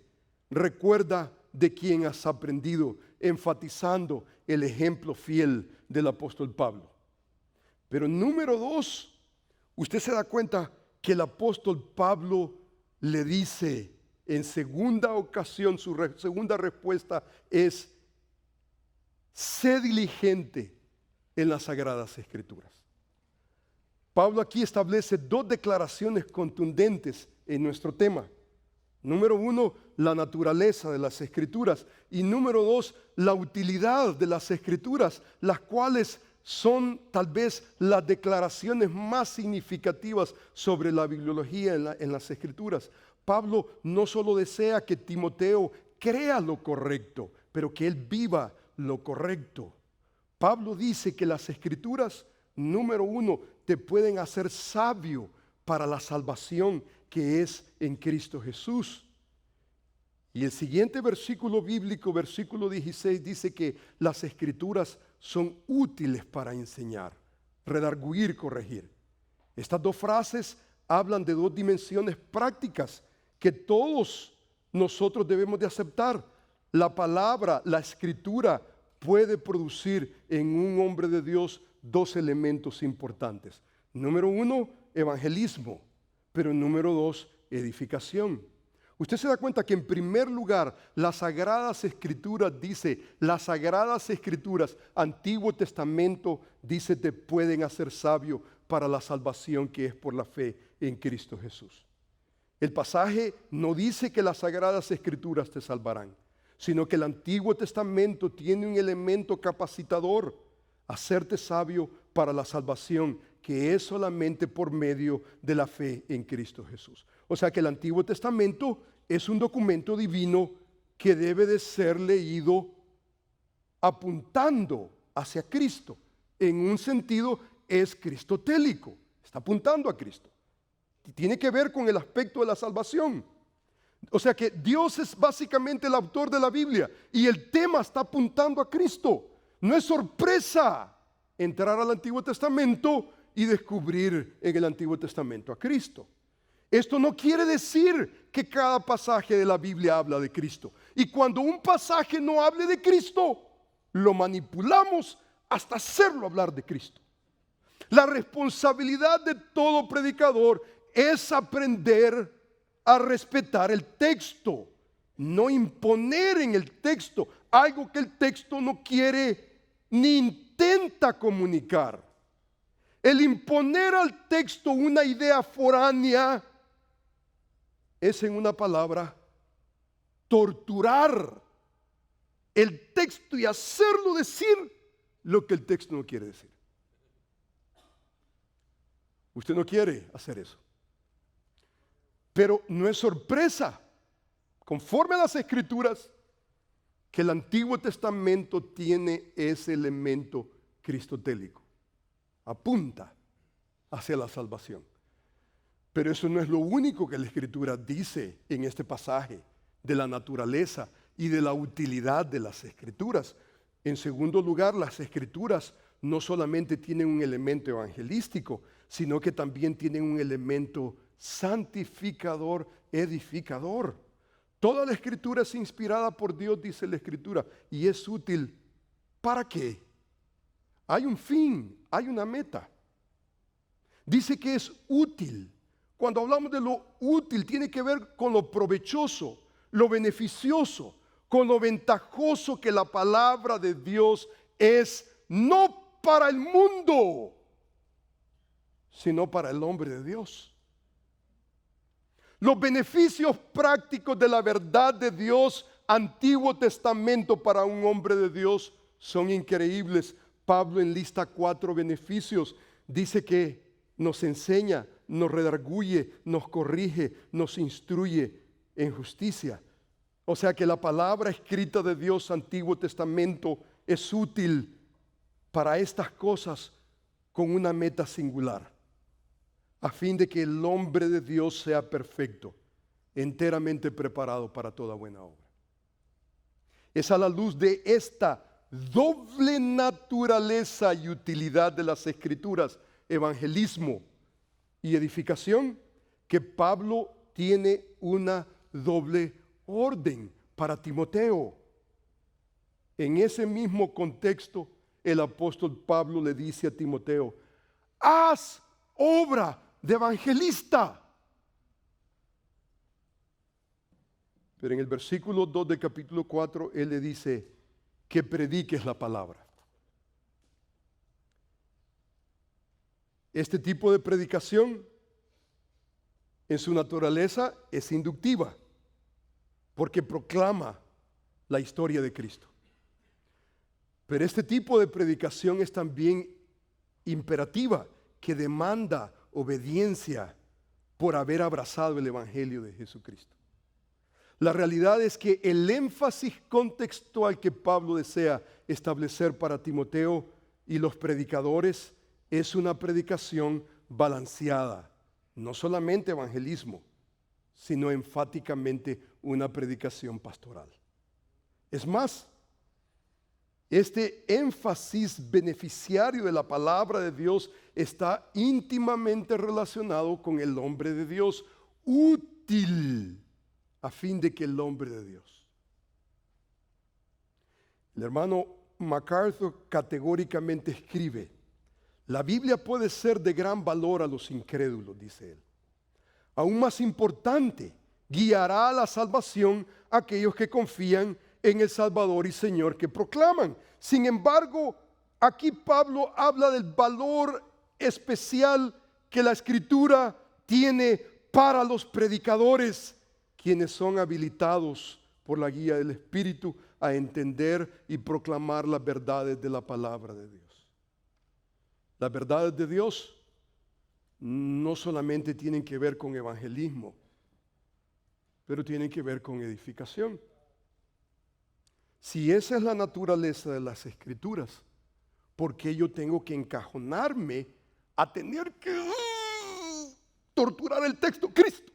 recuerda de quién has aprendido, enfatizando el ejemplo fiel del apóstol Pablo. Pero número dos, usted se da cuenta que el apóstol Pablo le dice en segunda ocasión, su segunda respuesta es, sé diligente en las Sagradas Escrituras. Pablo aquí establece dos declaraciones contundentes en nuestro tema. Número uno, la naturaleza de las Escrituras. Y número dos, la utilidad de las Escrituras, las cuales son tal vez las declaraciones más significativas sobre la bibliología en las Escrituras. Pablo no solo desea que Timoteo crea lo correcto, pero que él viva lo correcto. Pablo dice que las Escrituras, número uno, te pueden hacer sabio para la salvación que es en Cristo Jesús. Y el siguiente versículo bíblico, versículo 16, dice que las Escrituras son útiles para enseñar, redarguir, corregir. Estas dos frases hablan de dos dimensiones prácticas que todos nosotros debemos de aceptar. La palabra, la Escritura puede producir en un hombre de Dios dos elementos importantes. Número uno, evangelismo, pero número dos, edificación. Usted se da cuenta que en primer lugar, las Sagradas Escrituras dice, las Sagradas Escrituras, Antiguo Testamento, dice, te pueden hacer sabio para la salvación que es por la fe en Cristo Jesús. El pasaje no dice que las Sagradas Escrituras te salvarán, sino que el Antiguo Testamento tiene un elemento capacitador, hacerte sabio para la salvación que es solamente por medio de la fe en Cristo Jesús. O sea que el Antiguo Testamento es un documento divino que debe de ser leído apuntando hacia Cristo. En un sentido es cristotélico, está apuntando a Cristo. Tiene que ver con el aspecto de la salvación. O sea que Dios es básicamente el autor de la Biblia y el tema está apuntando a Cristo. No es sorpresa entrar al Antiguo Testamento y descubrir en el Antiguo Testamento a Cristo. Esto no quiere decir que cada pasaje de la Biblia habla de Cristo. Y cuando un pasaje no hable de Cristo, lo manipulamos hasta hacerlo hablar de Cristo. La responsabilidad de todo predicador es aprender a respetar el texto, no imponer en el texto algo que el texto no quiere ni intenta comunicar. El imponer al texto una idea foránea es, en una palabra, torturar el texto y hacerlo decir lo que el texto no quiere decir. Usted no quiere hacer eso. Pero no es sorpresa, conforme a las Escrituras, que el Antiguo Testamento tiene ese elemento cristotélico. Apunta hacia la salvación. Pero eso no es lo único que la Escritura dice en este pasaje de la naturaleza y de la utilidad de las Escrituras. En segundo lugar, las Escrituras no solamente tienen un elemento evangelístico, sino que también tienen un elemento santificador, edificador. Toda la Escritura es inspirada por Dios, dice la Escritura, y es útil. ¿Para qué? Hay un fin, hay una meta. Dice que es útil. Cuando hablamos de lo útil, tiene que ver con lo provechoso, lo beneficioso, con lo ventajoso que la palabra de Dios es, no para el mundo, sino para el hombre de Dios. Los beneficios prácticos de la verdad de Dios, Antiguo Testamento, para un hombre de Dios son increíbles. Pablo enlista 4 beneficios. Dice que nos enseña, nos redarguye, nos corrige, nos instruye en justicia. O sea que la palabra escrita de Dios, Antiguo Testamento, es útil para estas cosas con una meta singular, a fin de que el hombre de Dios sea perfecto, enteramente preparado para toda buena obra. Es a la luz de esta doble naturaleza y utilidad de las Escrituras, evangelismo y edificación, que Pablo tiene una doble orden para Timoteo. En ese mismo contexto, el apóstol Pablo le dice a Timoteo: haz obra de evangelista. Pero en el versículo 2 del capítulo 4, él le dice que prediques la palabra. Este tipo de predicación, en su naturaleza, es inductiva, porque proclama la historia de Cristo. Pero este tipo de predicación es también imperativa, que demanda obediencia por haber abrazado el Evangelio de Jesucristo. La realidad es que el énfasis contextual que Pablo desea establecer para Timoteo y los predicadores es una predicación balanceada, no solamente evangelismo, sino enfáticamente una predicación pastoral. Es más, este énfasis beneficiario de la palabra de Dios está íntimamente relacionado con el hombre de Dios, útil a fin de que el hombre de Dios. El hermano MacArthur categóricamente escribe: la Biblia puede ser de gran valor a los incrédulos, dice él. Aún más importante, guiará a la salvación a aquellos que confían en el Salvador y Señor que proclaman. Sin embargo, aquí Pablo habla del valor especial que la Escritura tiene para los predicadores, quienes son habilitados por la guía del Espíritu a entender y proclamar las verdades de la palabra de Dios. Las verdades de Dios no solamente tienen que ver con evangelismo, pero tienen que ver con edificación. Si esa es la naturaleza de las Escrituras, ¿por qué yo tengo que encajonarme a tener que torturar el texto? Cristo.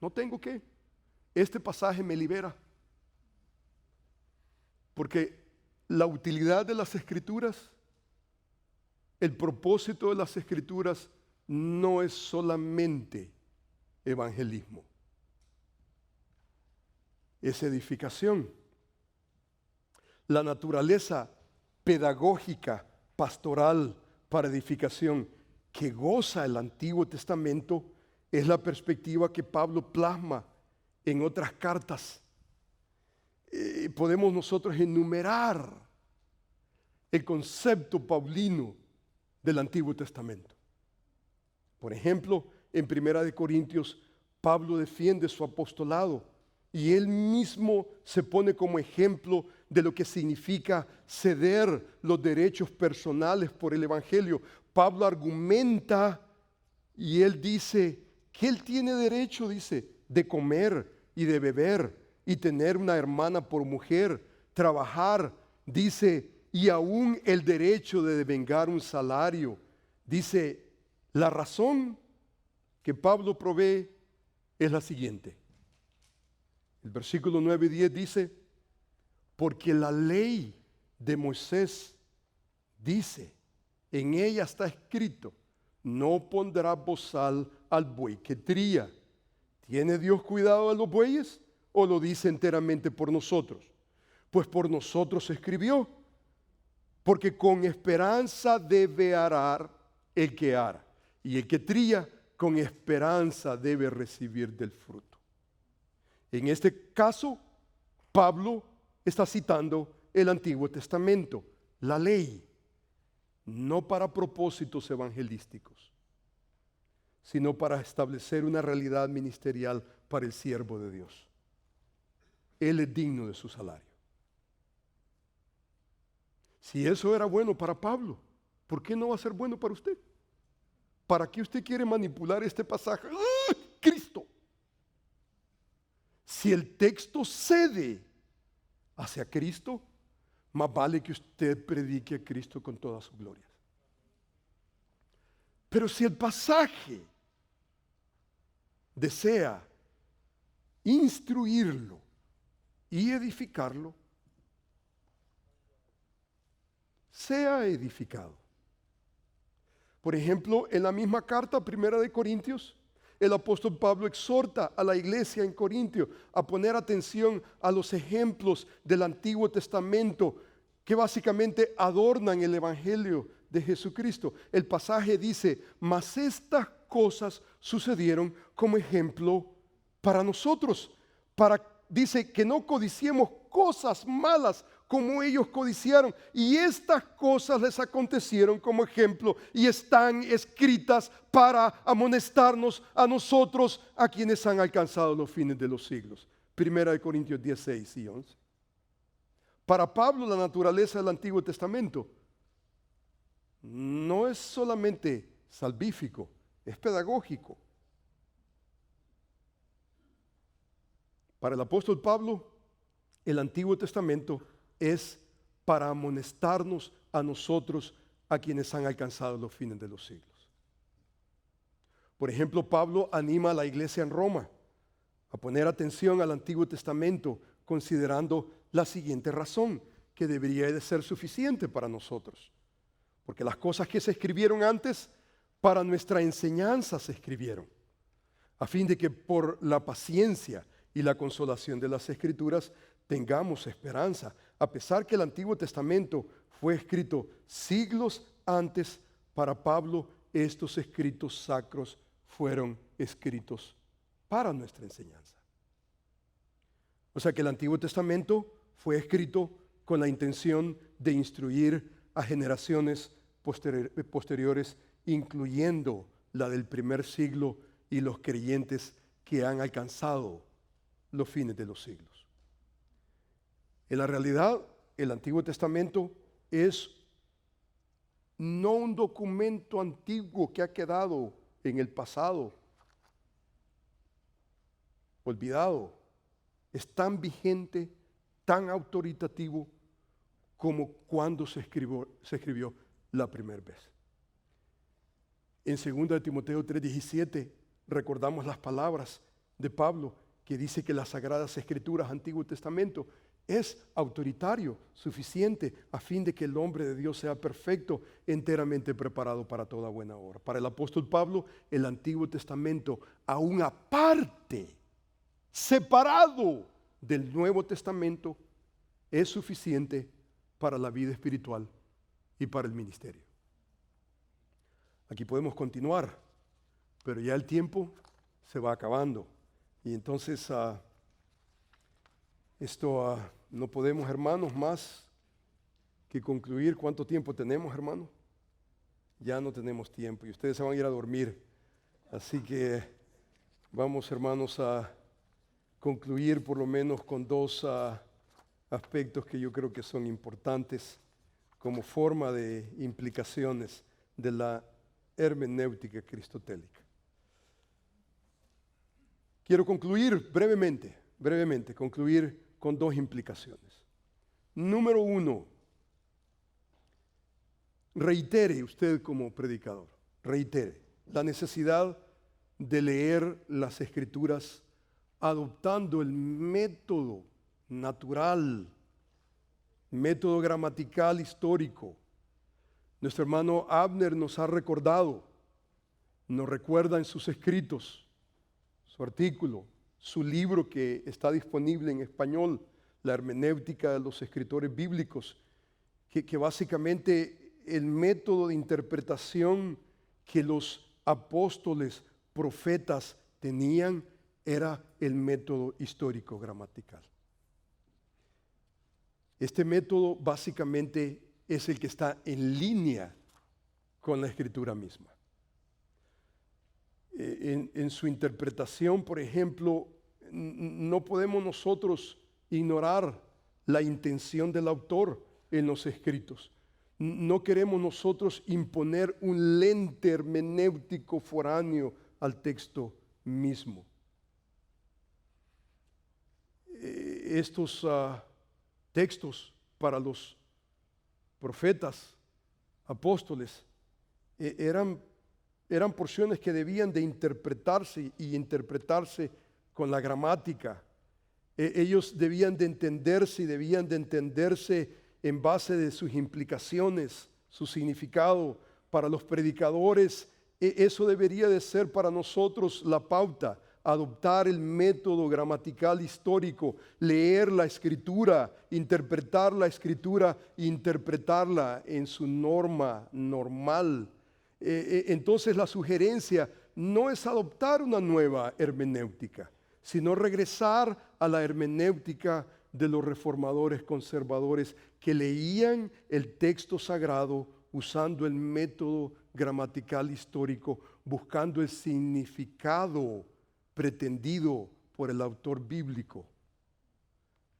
No tengo que. Este pasaje me libera. Porque la utilidad de las Escrituras, el propósito de las Escrituras no es solamente evangelismo, es edificación. La naturaleza pedagógica, pastoral, para edificación, que goza el Antiguo Testamento, es la perspectiva que Pablo plasma en otras cartas. Podemos nosotros enumerar el concepto paulino del Antiguo Testamento. Por ejemplo, en 1 Corintios, Pablo defiende su apostolado y él mismo se pone como ejemplo de lo que significa ceder los derechos personales por el Evangelio. Pablo argumenta y él dice que él tiene derecho, dice, de comer y de beber y tener una hermana por mujer, trabajar, dice, y aún el derecho de devengar un salario. Dice, la razón que Pablo provee es la siguiente. El versículo 9 y 10 dice, porque la ley de Moisés dice, en ella está escrito, no pondrá bozal al buey que tría. ¿Tiene Dios cuidado de los bueyes o lo dice enteramente por nosotros? Pues por nosotros se escribió, porque con esperanza debe arar el que ara, y el que trilla con esperanza debe recibir del fruto. En este caso, Pablo está citando el Antiguo Testamento, la ley, no para propósitos evangelísticos, sino para establecer una realidad ministerial para el siervo de Dios. Él es digno de su salario. Si eso era bueno para Pablo, ¿por qué no va a ser bueno para usted? ¿Para qué usted quiere manipular este pasaje? ¡Ah, Cristo! Si el texto cede hacia Cristo, más vale que usted predique a Cristo con toda su gloria. Pero si el pasaje desea instruirlo y edificarlo, sea edificado. Por ejemplo, en la misma carta, 1 Corintios, el apóstol Pablo exhorta a la iglesia en Corintio a poner atención a los ejemplos del Antiguo Testamento que básicamente adornan el Evangelio de Jesucristo. El pasaje dice, mas estas cosas sucedieron como ejemplo para nosotros, dice que no codiciemos cosas malas como ellos codiciaron, y estas cosas les acontecieron como ejemplo y están escritas para amonestarnos a nosotros, a quienes han alcanzado los fines de los siglos. 1 Corintios 16 y 11. Para Pablo, la naturaleza del Antiguo Testamento no es solamente salvífico, es pedagógico. Para el apóstol Pablo, el Antiguo Testamento es para amonestarnos a nosotros, a quienes han alcanzado los fines de los siglos. Por ejemplo, Pablo anima a la iglesia en Roma a poner atención al Antiguo Testamento, considerando la siguiente razón, que debería de ser suficiente para nosotros. Porque las cosas que se escribieron antes, para nuestra enseñanza se escribieron, a fin de que por la paciencia y la consolación de las Escrituras tengamos esperanza, a pesar que el Antiguo Testamento fue escrito siglos antes. Para Pablo, estos escritos sacros fueron escritos para nuestra enseñanza. O sea que el Antiguo Testamento fue escrito con la intención de instruir a generaciones posteriores, incluyendo la del primer siglo y los creyentes que han alcanzado los fines de los siglos. En la realidad, el Antiguo Testamento es no un documento antiguo que ha quedado en el pasado, olvidado. Es tan vigente, tan autoritativo como cuando se escribió la primera vez. En 2 Timoteo 3:17 recordamos las palabras de Pablo, que dice que las Sagradas Escrituras, Antiguo Testamento, es autoritario, suficiente, a fin de que el hombre de Dios sea perfecto, enteramente preparado para toda buena obra. Para el apóstol Pablo, el Antiguo Testamento, aún aparte, separado del Nuevo Testamento, es suficiente para la vida espiritual y para el ministerio. Aquí podemos continuar, pero ya el tiempo se va acabando. Y entonces no podemos, hermanos, más que concluir. ¿Cuánto tiempo tenemos, hermanos? Ya no tenemos tiempo y ustedes se van a ir a dormir. Así que vamos, hermanos, a concluir por lo menos con dos aspectos que yo creo que son importantes como forma de implicaciones de la hermenéutica aristotélica. Quiero concluir brevemente, concluir con dos implicaciones. Número uno, reitere usted como predicador, reitere la necesidad de leer las Escrituras adoptando el método natural, método gramatical histórico. Nuestro hermano Abner nos ha recordado, nos recuerda en sus escritos, su artículo, su libro que está disponible en español, La hermenéutica de los escritores bíblicos, que básicamente el método de interpretación que los apóstoles, profetas tenían era el método histórico gramatical. Este método básicamente es el que está en línea con la escritura misma. En su interpretación, por ejemplo, no podemos nosotros ignorar la intención del autor en los escritos. No queremos nosotros imponer un lente hermenéutico foráneo al texto mismo. Estos textos para los profetas, apóstoles, eran porciones que debían de interpretarse y interpretarse con la gramática. Ellos debían de entenderse y debían de entenderse en base de sus implicaciones, su significado. Para los predicadores, eso debería de ser para nosotros la pauta. Adoptar el método gramatical histórico, leer la escritura, interpretar la escritura, interpretarla en su norma normal. Entonces la sugerencia no es adoptar una nueva hermenéutica, sino regresar a la hermenéutica de los reformadores conservadores que leían el texto sagrado usando el método gramatical histórico, buscando el significado pretendido por el autor bíblico.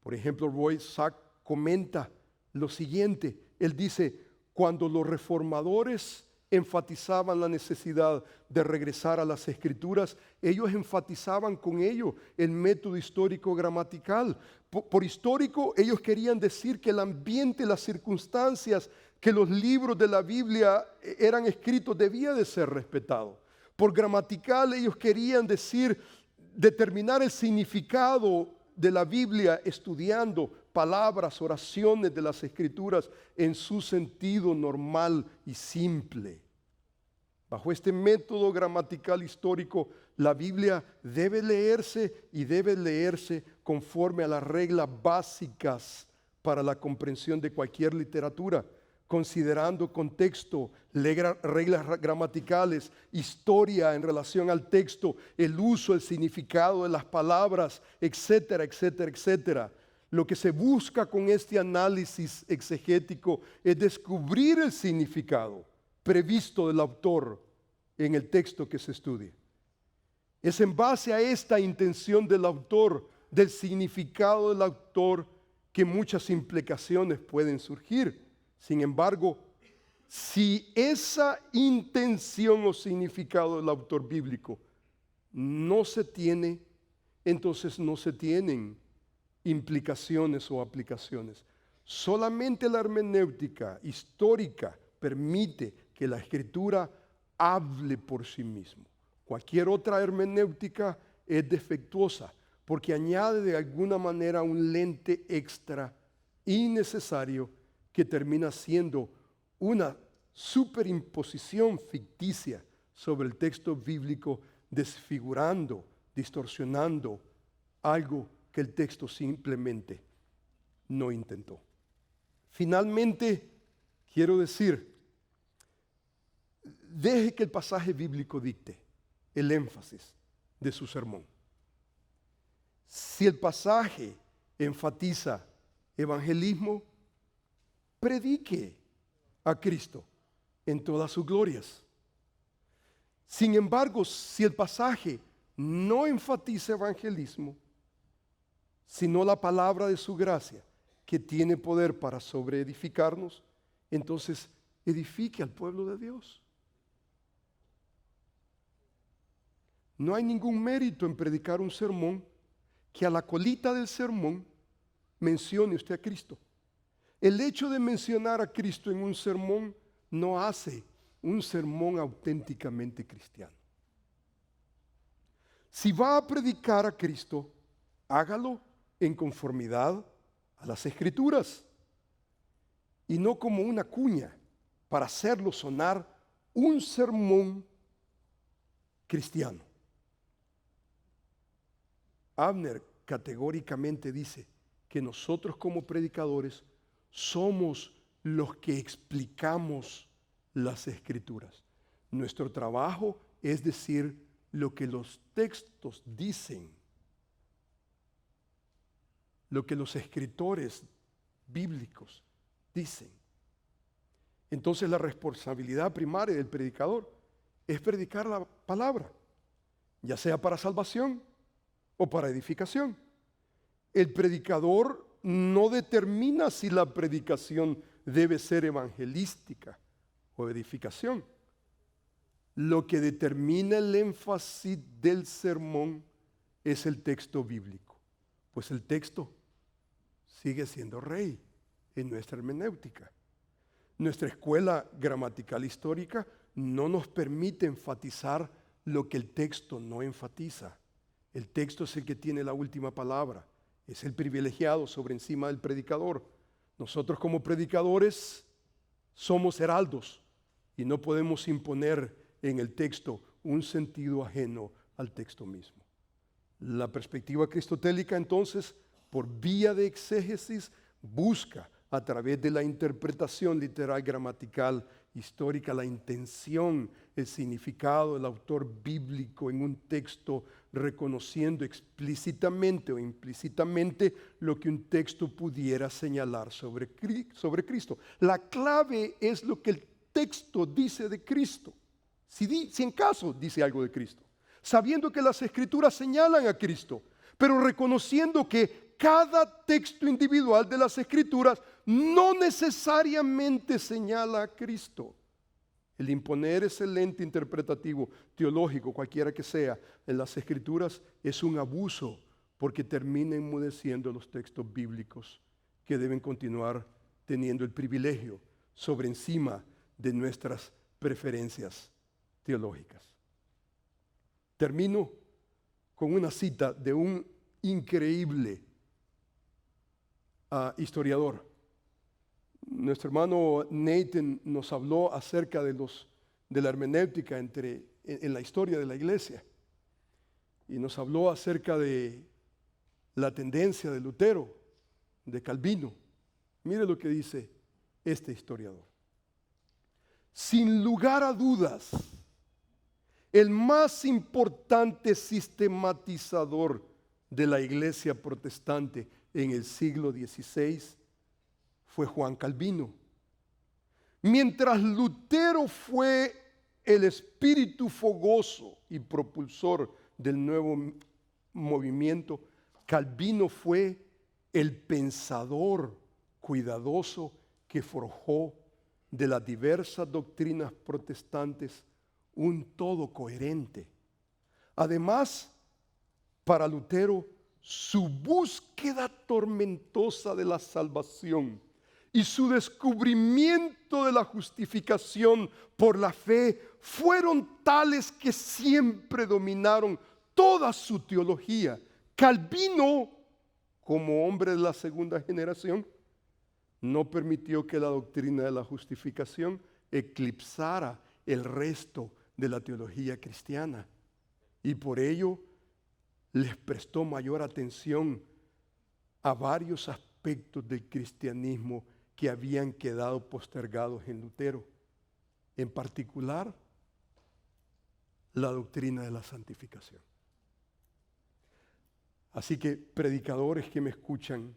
Por ejemplo, Roy Sack comenta lo siguiente. Él dice, cuando los reformadores enfatizaban la necesidad de regresar a las Escrituras, ellos enfatizaban con ello el método histórico gramatical. Por histórico, ellos querían decir que el ambiente, las circunstancias que los libros de la Biblia eran escritos debía de ser respetado. Por gramatical, ellos querían decir, determinar el significado de la Biblia estudiando palabras, oraciones de las Escrituras en su sentido normal y simple. Bajo este método gramatical histórico, la Biblia debe leerse y debe leerse conforme a las reglas básicas para la comprensión de cualquier literatura, considerando contexto, reglas gramaticales, historia en relación al texto, el uso, el significado de las palabras, etcétera, etcétera, etcétera. Lo que se busca con este análisis exegético es descubrir el significado previsto del autor en el texto que se estudie. Es en base a esta intención del autor, del significado del autor, que muchas implicaciones pueden surgir. Sin embargo, si esa intención o significado del autor bíblico no se tiene, entonces no se tienen implicaciones o aplicaciones. Solamente la hermenéutica histórica permite que la escritura hable por sí mismo. Cualquier otra hermenéutica es defectuosa porque añade de alguna manera un lente extra innecesario que termina siendo una superimposición ficticia sobre el texto bíblico, desfigurando, distorsionando algo que el texto simplemente no intentó. Finalmente, Quiero decir, deje que el pasaje bíblico dicte el énfasis de su sermón. Si el pasaje enfatiza evangelismo, predique a Cristo en todas sus glorias. Sin embargo, si el pasaje no enfatiza evangelismo, sino la palabra de su gracia, que tiene poder para sobreedificarnos, entonces edifique al pueblo de Dios. No hay ningún mérito en predicar un sermón que a la colita del sermón mencione usted a Cristo. El hecho de mencionar a Cristo en un sermón no hace un sermón auténticamente cristiano. Si va a predicar a Cristo, hágalo en conformidad a las Escrituras y no como una cuña para hacerlo sonar un sermón cristiano. Abner categóricamente dice que nosotros como predicadores somos los que explicamos las Escrituras. Nuestro trabajo es decir lo que los textos dicen, lo que los escritores bíblicos dicen. Entonces la responsabilidad primaria del predicador es predicar la palabra, ya sea para salvación o para edificación. El predicador no determina si la predicación debe ser evangelística o edificación. Lo que determina el énfasis del sermón es el texto bíblico, pues el texto sigue siendo rey en nuestra hermenéutica. Nuestra escuela gramatical histórica no nos permite enfatizar lo que el texto no enfatiza. El texto es el que tiene la última palabra, es el privilegiado sobre encima del predicador. Nosotros como predicadores somos heraldos y no podemos imponer en el texto un sentido ajeno al texto mismo. La perspectiva cristotélica entonces, por vía de exégesis, busca a través de la interpretación literal, gramatical, histórica, la intención, el significado del autor bíblico en un texto, reconociendo explícitamente o implícitamente lo que un texto pudiera señalar sobre Cristo. La clave es lo que el texto dice de Cristo. Si en caso dice algo de Cristo, sabiendo que las Escrituras señalan a Cristo, pero reconociendo que cada texto individual de las Escrituras no necesariamente señala a Cristo. El imponer ese lente interpretativo, teológico, cualquiera que sea, en las Escrituras es un abuso, porque termina enmudeciendo los textos bíblicos que deben continuar teniendo el privilegio sobre encima de nuestras preferencias teológicas. Termino con una cita de un increíble historiador. Nuestro hermano Nathan nos habló acerca de la hermenéutica en la historia de la iglesia y nos habló acerca de la tendencia de Lutero, de Calvino. Mire lo que dice este historiador. Sin lugar a dudas, el más importante sistematizador de la iglesia protestante en el siglo XVI fue Juan Calvino. Mientras Lutero fue el espíritu fogoso y propulsor del nuevo movimiento, Calvino fue el pensador cuidadoso que forjó de las diversas doctrinas protestantes un todo coherente. Además, para Lutero, su búsqueda tormentosa de la salvación y su descubrimiento de la justificación por la fe fueron tales que siempre dominaron toda su teología. Calvino, como hombre de la segunda generación, no permitió que la doctrina de la justificación eclipsara el resto de la teología cristiana y por ello les prestó mayor atención a varios aspectos del cristianismo que habían quedado postergados en Lutero, en particular la doctrina de la santificación. Así que, predicadores que me escuchan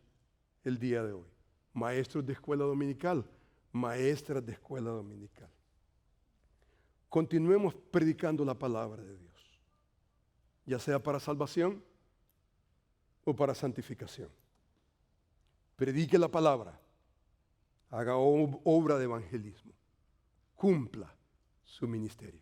el día de hoy, maestros de escuela dominical, maestras de escuela dominical, continuemos predicando la palabra de Dios, ya sea para salvación o para santificación. Predique la palabra, haga obra de evangelismo, cumpla su ministerio.